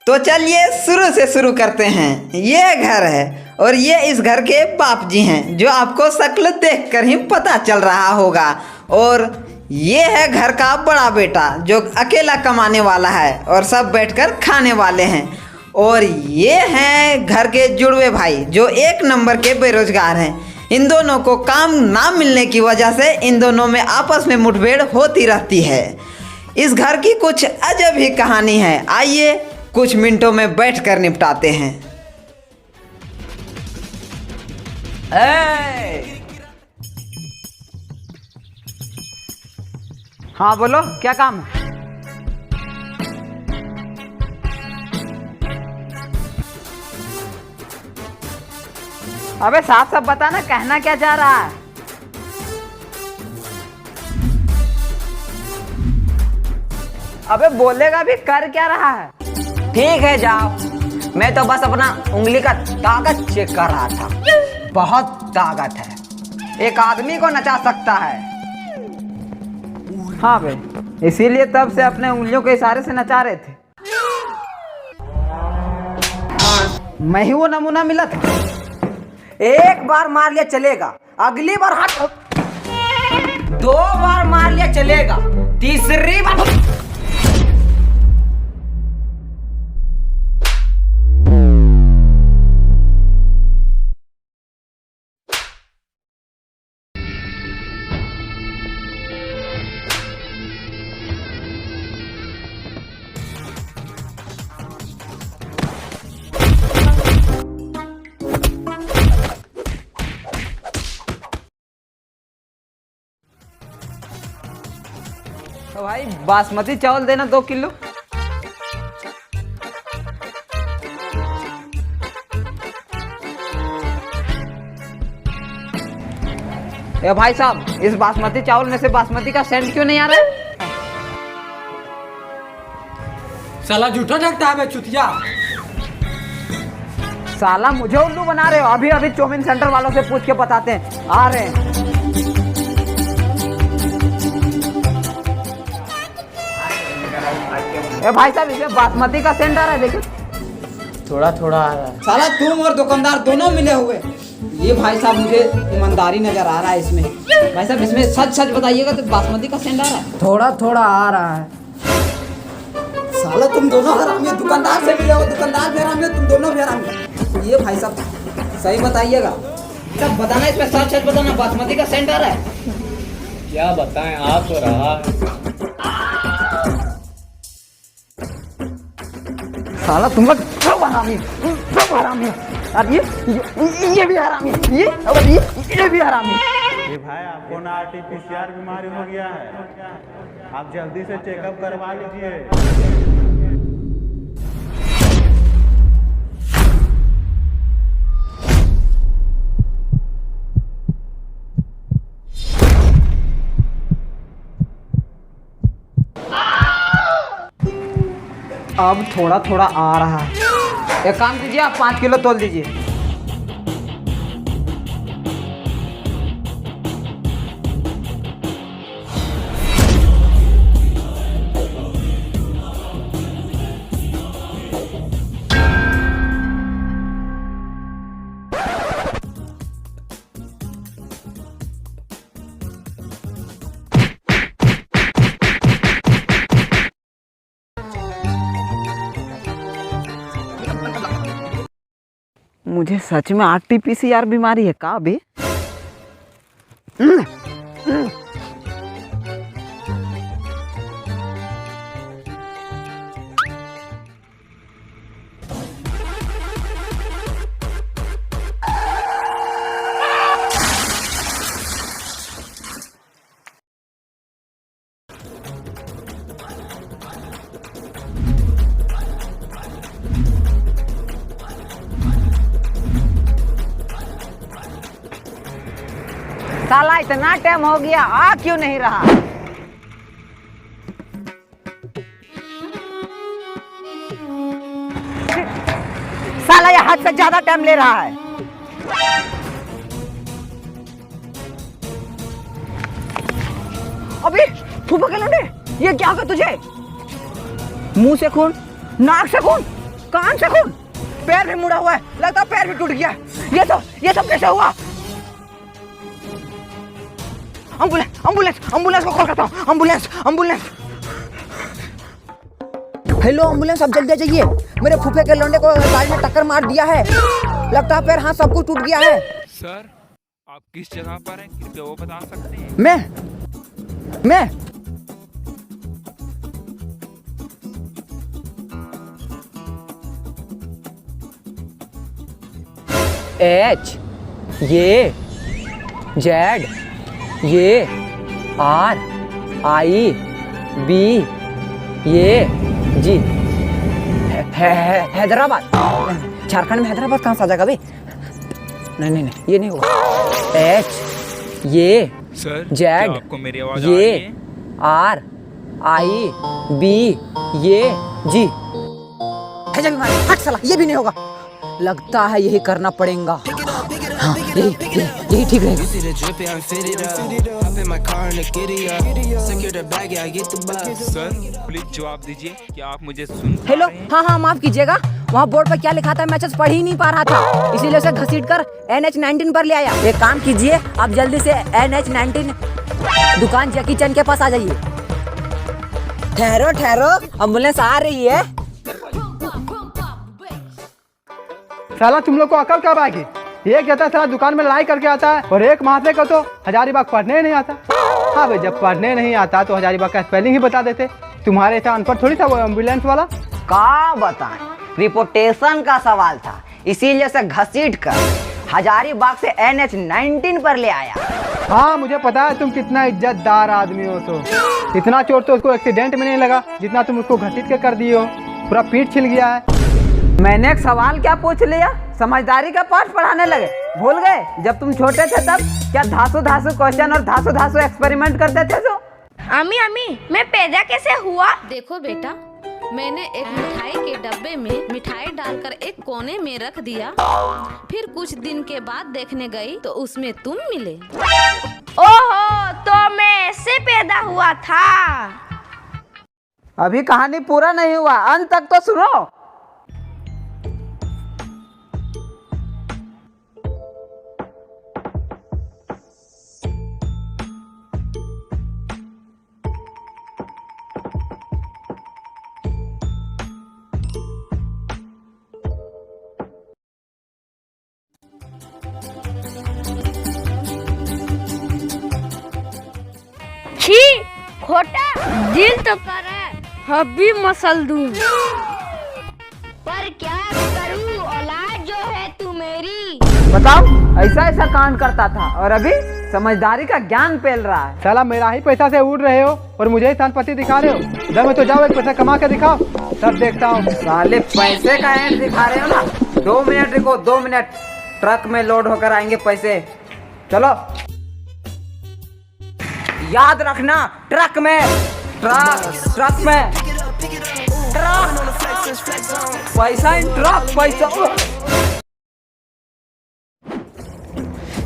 तो चलिए शुरू से शुरू करते हैं। ये घर है और ये इस घर के बाप जी हैं, जो आपको शक्ल देखकर ही पता चल रहा होगा। और ये है घर का बड़ा बेटा, जो अकेला कमाने वाला है और सब बैठकर खाने वाले हैं। और ये हैं घर के जुड़वे भाई, जो एक नंबर के बेरोजगार हैं। इन दोनों को काम ना मिलने की वजह से इन दोनों में आपस में मुठभेड़ होती रहती है। इस घर की कुछ अजब ही कहानी है। आइए कुछ मिनटों में बैठकर निपटाते हैं। हाँ बोलो, क्या काम है? अबे साफ साफ बता ना, कहना क्या चाह रहा है? अबे बोलेगा भी, कर क्या रहा है? ठीक है जाओ, मैं तो बस अपना उंगली का ताकत चेक कर रहा था। बहुत ताकत है, एक आदमी को नचा सकता है। हाँ बे, इसीलिए तब से अपने उंगलियों के इशारे से नचा रहे थे। मैं ही वो नमूना मिला था। एक बार मार लिया चलेगा, अगली बार हट। 2 बार मार लिया चलेगा, तीसरी बार तो भाई बासमती चावल देना 2 किलो। ए भाई साहब, इस बासमती चावल में से बासमती का सेंट क्यों नहीं आ रहा है? साला झूठा ढकता है बे चुतिया। साला मुझे उल्लू बना रहे हो? अभी अभी चौमिन सेंटर वालों से पूछ के बताते हैं, आ रहे हैं। ए भाई साहब, इसमें बासमती का सेंट आ रहा है, देखिए। थोड़ा थोड़ा आ रहा है। साला तुम और दुकानदार दोनों मिले हुए। ये भाई साहब, मुझे ईमानदारी नजर आ रहा है इसमें। भाई साहब, इसमें सच सच बताइएगा तो बासमती का सेंट आ रहा है? थोड़ा थोड़ा आ रहा है। साला तुम दोनों हरामी हो, दुकानदार से मिले हो, दुकानदार भी हरामी हो, तुम दोनों भी हरामी हो। ये भाई साहब सही बताइएगा, सब बताना, इसमें सच सच बताना, बासमती का सेंट आ रहा है? क्या बताएं, आ तो रहा है। साला तुम लोग सब हरामी हो, सब हरामी हो। अब ये भी हरामी है, ये भी हरामी है। ये भाई, आपको ना आरटीपीसीआर बीमारी हो गया है, आप जल्दी से चेकअप करवा लीजिए। अब थोड़ा थोड़ा आ रहा है। एक काम कीजिए, आप 5 किलो तोल दीजिए। मुझे सच में आरटीपीसीआर बीमारी है का अभी? साला इतना टाइम हो गया, आ क्यों नहीं रहा? साला ये हद से ज्यादा टाइम ले रहा है। अबे फूफा के लौंडे, ये क्या हो गया तुझे? मुंह से खून, नाक से खून, कान से खून, पैर भी मुड़ा हुआ है, लगता है पैर भी टूट गया। ये सब कैसे हुआ? एम्बुलेंस को कॉल करता हूँ। एम्बुलेंस। हेलो एम्बुलेंस, अब जल्दी जाइए। मेरे फूफे के लौंडे को गाड़ी ने टक्कर मार दिया है, लगता है पैर हाथ सब कुछ टूट गया है। सर, आप किस जगह पर हैं, कृपया वो बता सकते हैं? मैं H ये Z ये R I B ये जी हैदराबाद। झारखंड में हैदराबाद कहाँ से आ जाएगा भाई? नहीं ये नहीं होगा। H ये सर, Z क्या आपको मेरी आवाज आ रही ये है? R I B ये जी। हट साला, ये भी नहीं होगा। लगता है यही करना पड़ेगा। हाँ, यही ठीक रहेगा। सर, प्लीज जवाब दीजिए, क्या आप मुझे सुन पा हेलो, रहे हैं? हाँ माफ कीजिएगा, वहाँ बोर्ड पर क्या लिखा था मैसेज पढ़ ही नहीं पा रहा था, इसीलिए उसे घसीट कर NH-19 पर ले आया। एक काम कीजिए, आप जल्दी से NH-19 दुकान जैकी चैन के पास आ जाइए। ठहरो, एम्बुलेंस आ रही है। साला तुम लोग को अकल कब आएगी? एक जाता है साला दुकान में लड़ाई करके आता है, और एक महाशय को तो हजारीबाग पढ़ने नहीं आता। हाँ भाई, जब पढ़ने नहीं आता तो हजारीबाग का स्पेलिंग ही बता देते। तुम्हारे ऐसा अनपढ़ थोड़ी था वो एम्बुलेंस वाला। क्या बताएं, रिपोर्टेशन का सवाल था, इसीलिए से घसीट कर हजारीबाग से NH-19 पर ले आया। हाँ मुझे पता है तुम कितना इज्जतदार आदमी हो। तो इतना चोट तो उसको एक्सीडेंट में नहीं लगा जितना तुम उसको घसीट के कर दिए हो। पूरा पीठ छिल गया है। मैंने एक सवाल क्या पूछ लिया, समझदारी का पाठ पढ़ाने लगे। भूल गए जब तुम छोटे थे तब क्या धासु क्वेश्चन और धासु एक्सपेरिमेंट करते थे? तो अम्मी मैं पैदा कैसे हुआ? देखो बेटा, मैंने एक मिठाई के डब्बे में मिठाई डालकर एक कोने में रख दिया, फिर कुछ दिन के बाद देखने गई तो उसमें तुम मिले। ओहो, तो मैं ऐसे पैदा हुआ था। अभी कहानी पूरा नहीं हुआ, अंत तक तो सुनो। छी, खोटा दिल तो कर है, अभी मसल दूं। पर क्या करूं, औलाद जो है तू मेरी। बताओ, ऐसा कांड करता था और अभी समझदारी का ज्ञान पेल रहा है। साला मेरा ही पैसा से उड़ रहे हो और मुझे ही संपत्ति दिखा रहे हो। जब मैं तो जाओ एक पैसा कमा के दिखाओ, तब देखता हूँ। साले पैसे का एंड दिखा रहे हो ना? 2 मिनट रुको, 2 मिनट, ट्रक में लोड होकर आएंगे पैसे। चलो, याद रखना, ट्रक में पैसा इन ट्रक पैसा।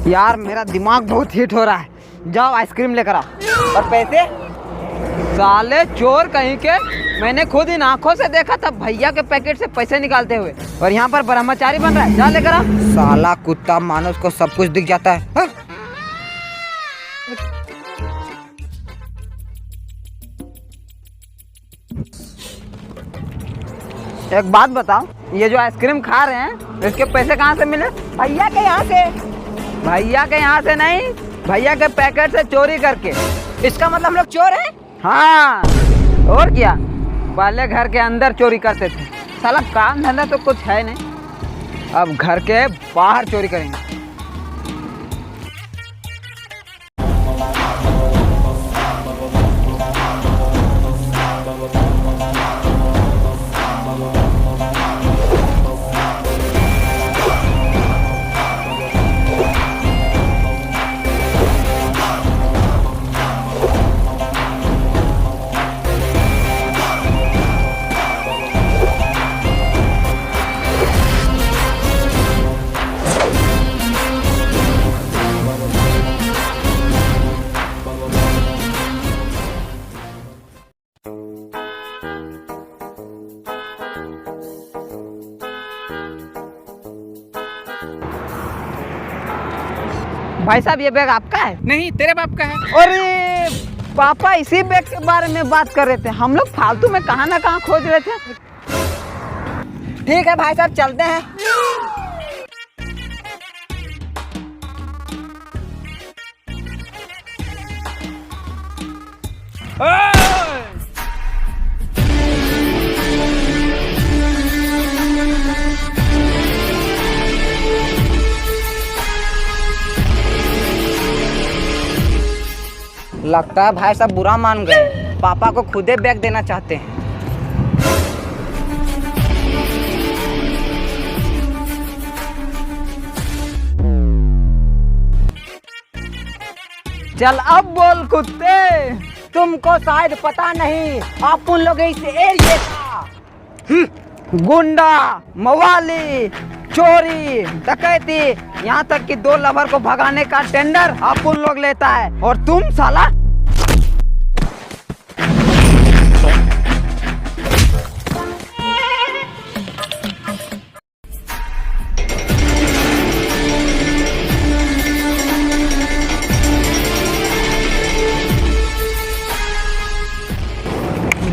यार मेरा दिमाग बहुत हिट हो रहा है, जाओ आइसक्रीम लेकर आओ। और पैसे? साले चोर कहीं के, मैंने खुद इन आंखों से देखा था भैया के पैकेट से पैसे निकालते हुए, और यहाँ पर ब्रह्मचारी बन रहा है। जा लेकर आ। साला कुत्ता मानुस को सब कुछ दिख जाता है। हा? एक बात बताओ, ये जो आइसक्रीम खा रहे हैं इसके पैसे कहाँ से मिले? भैया के यहाँ से। भैया के यहाँ से नहीं, भैया के पैकेट से चोरी करके। इसका मतलब हम लोग चोर हैं? हाँ, और क्या, पहले घर के अंदर चोरी करते थे। साला काम धंधा तो कुछ है नहीं, अब घर के बाहर चोरी करेंगे। भाई साहब ये बैग आपका है? नहीं, तेरे बाप का है। अरे पापा इसी बैग के बारे में बात कर रहे थे, हम लोग फालतू में कहाँ ना कहाँ खोज रहे थे। ठीक है भाई साहब चलते हैं। लगता है भाई साहब बुरा मान गए, पापा को खुदे बैग देना चाहते हैं। चल अब बोल कुत्ते, तुमको शायद पता नहीं आप उन लोग इस एरिया का गुंडा, मवाली, चोरी, डकैती, यहाँ तक कि 2 लवर को भगाने का टेंडर आप उन लोग लेता है, और तुम साला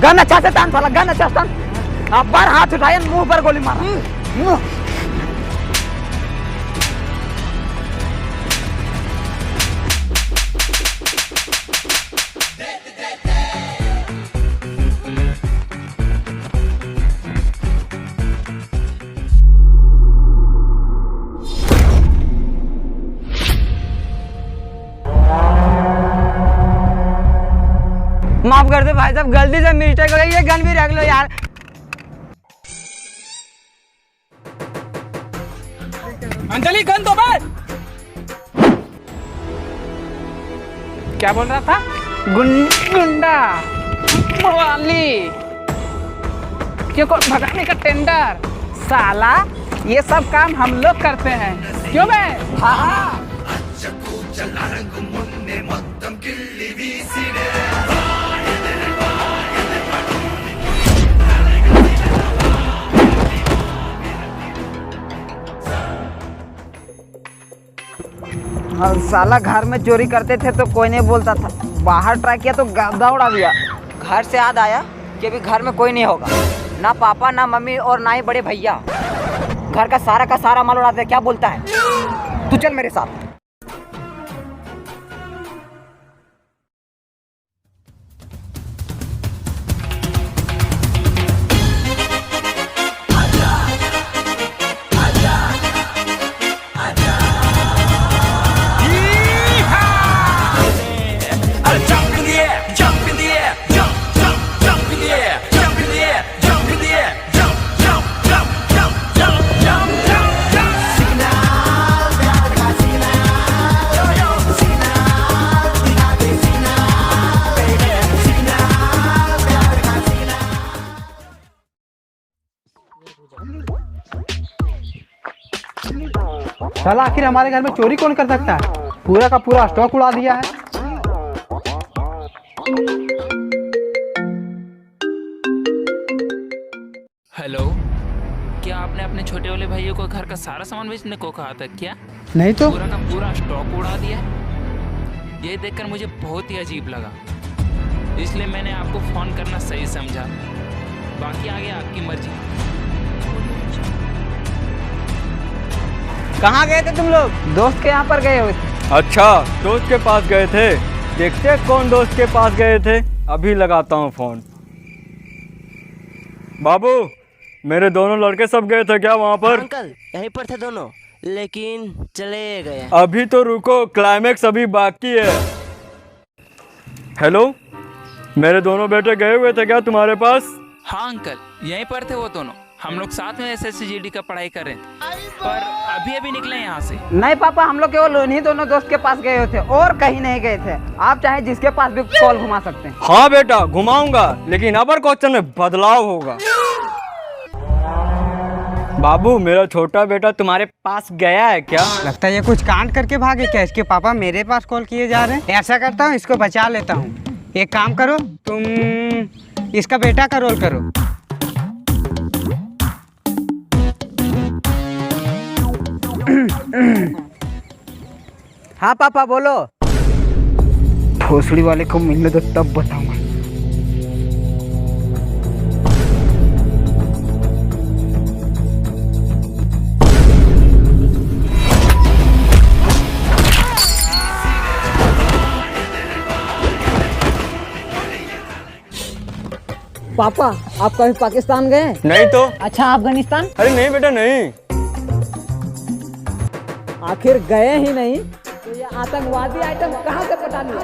गन अच्छा से तान, साला गन अच्छा से तान। अब बार हाथ उठाए, मुंह पर गोली मारा। माफ कर दे भाई साहब, गलती से मिस्टेक हो गई, ये गन भी रख लो यार। अंजलि गन दो बार। क्या बोल रहा था? गुंडा, मवाली, क्यों को भगाने का टेंडर। साला ये सब काम हम लोग करते हैं, क्यों बे? हाँ। और साला घर में चोरी करते थे तो कोई नहीं बोलता था, बाहर ट्राई किया तो गर्दा उड़ा दिया। घर से याद आया कि अभी घर में कोई नहीं होगा, ना पापा ना मम्मी और ना ही बड़े भैया। घर का सारा माल उड़ाते, क्या बोलता है? तू चल मेरे साथ। साला आखिर हमारे घर में चोरी कौन कर सकता है? पूरा का पूरा स्टॉक उड़ा दिया है। हेलो, क्या आपने अपने छोटे वाले भाइयों को घर का सारा सामान बेचने को कहा था क्या? नहीं तो पूरा का पूरा स्टॉक उड़ा दिया। ये देखकर मुझे बहुत ही अजीब लगा, इसलिए मैंने आपको फोन करना सही समझा। बाकी आगे आपकी मर्जी। कहाँ गए थे तुम लोग? दोस्त के यहाँ पर गए हुए थे। अच्छा, दोस्त के पास गए थे। देखते कौन दोस्त के पास गए थे, अभी लगाता हूँ फोन। बाबू, मेरे दोनों लड़के सब गए थे क्या वहाँ पर? अंकल यहीं पर थे दोनों, लेकिन चले गए। अभी तो रुको, क्लाइमेक्स अभी बाकी है। हेलो, मेरे दोनों बेटे गए हुए थे क्या तुम्हारे पास? हाँ अंकल, यहीं पर थे वो दोनों। हम लोग साथ में SSCGD का पढ़ाई कर रहे थे, पर अभी अभी निकले यहाँ से। नहीं पापा, हम लोग केवल उन्हीं दोनों दोस्त के पास गए हुए थे और कहीं नहीं गए थे। आप चाहे जिसके पास भी कॉल घुमा सकते हैं। हाँ बेटा, घुमाऊंगा, लेकिन अबर क्वेश्चन में बदलाव होगा। बाबू, मेरा छोटा बेटा तुम्हारे पास गया है क्या? लगता है ये कुछ कांड करके भागे क्या? इसके पापा मेरे पास कॉल किए जा रहे हैं। ऐसा करता हूँ, इसको बचा लेता हूँ। एक काम करो, तुम इसका बेटा का रोल करो। हाँ पापा बोलो। भोसड़ी वाले को मिलने दो तब बताऊंगा। पापा आप कभी पाकिस्तान गए? नहीं तो। अच्छा अफगानिस्तान? अरे नहीं बेटा नहीं। आखिर गए ही नहीं तो ये आतंकवादी आइटम कहाँ से पटा लिया?